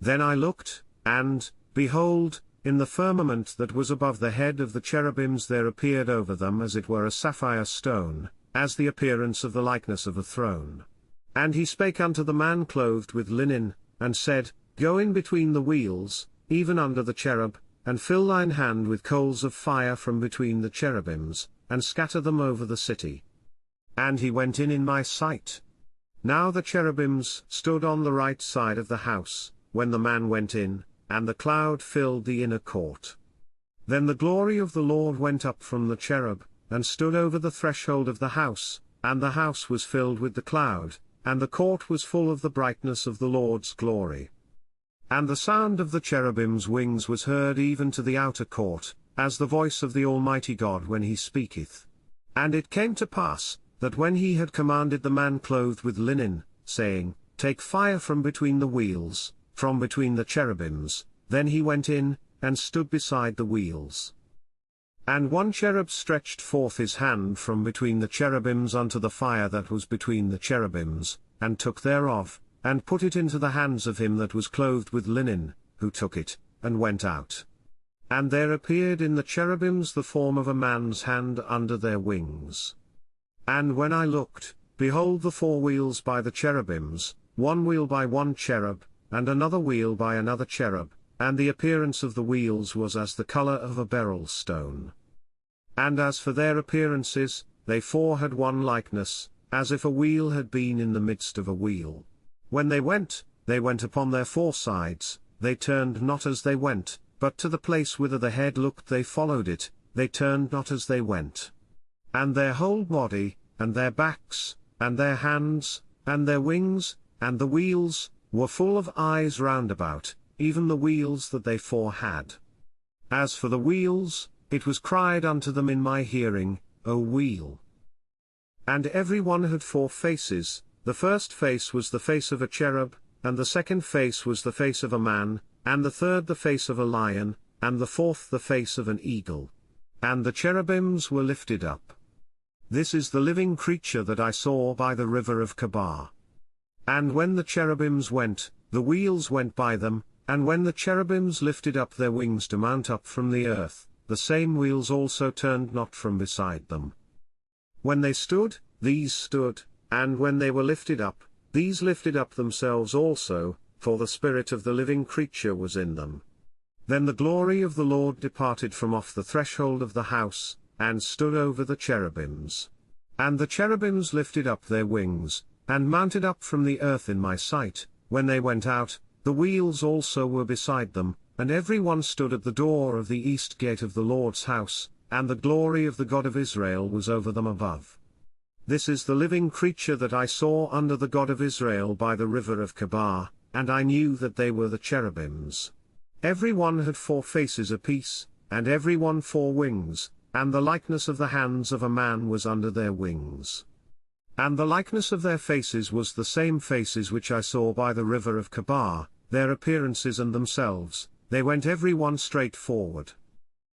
Then I looked, and, behold, in the firmament that was above the head of the cherubims there appeared over them as it were a sapphire stone, as the appearance of the likeness of a throne. And he spake unto the man clothed with linen, and said, Go in between the wheels, even under the cherub, and fill thine hand with coals of fire from between the cherubims, and scatter them over the city. And he went in my sight. Now the cherubims stood on the right side of the house, when the man went in, and the cloud filled the inner court. Then the glory of the Lord went up from the cherub, and stood over the threshold of the house, and the house was filled with the cloud, and the court was full of the brightness of the Lord's glory. And the sound of the cherubim's wings was heard even to the outer court, as the voice of the Almighty God when he speaketh. And it came to pass, that when he had commanded the man clothed with linen, saying, Take fire from between the wheels, from between the cherubims, then he went in, and stood beside the wheels. And one cherub stretched forth his hand from between the cherubims unto the fire that was between the cherubims, and took thereof, and put it into the hands of him that was clothed with linen, who took it, and went out. And there appeared in the cherubims the form of a man's hand under their wings. And when I looked, behold the 4 wheels by the cherubims, one wheel by one cherub, and another wheel by another cherub, and the appearance of the wheels was as the color of a beryl stone. And as for their appearances, they 4 had one likeness, as if a wheel had been in the midst of a wheel. When they went upon their 4 sides, they turned not as they went, but to the place whither the head looked they followed it, they turned not as they went. And their whole body, and their backs, and their hands, and their wings, and the wheels, were full of eyes round about, even the wheels that they 4 had. As for the wheels, it was cried unto them in my hearing, O wheel. And every one had 4 faces, the first face was the face of a cherub, and the second face was the face of a man, and the third the face of a lion, and the fourth the face of an eagle. And the cherubims were lifted up. This is the living creature that I saw by the river of Chebar. And when the cherubims went, the wheels went by them, and when the cherubims lifted up their wings to mount up from the earth, the same wheels also turned not from beside them. When they stood, these stood, and when they were lifted up, these lifted up themselves also, for the spirit of the living creature was in them. Then the glory of the Lord departed from off the threshold of the house, and stood over the cherubims. And the cherubims lifted up their wings, and mounted up from the earth in my sight. When they went out, the wheels also were beside them, and every one stood at the door of the east gate of the Lord's house, and the glory of the God of Israel was over them above. This is the living creature that I saw under the God of Israel by the river of Chebar, and I knew that they were the cherubims. Every one had 4 faces apiece, and every one 4 wings, and the likeness of the hands of a man was under their wings. And the likeness of their faces was the same faces which I saw by the river of Chebar, their appearances and themselves, they went every one straight forward.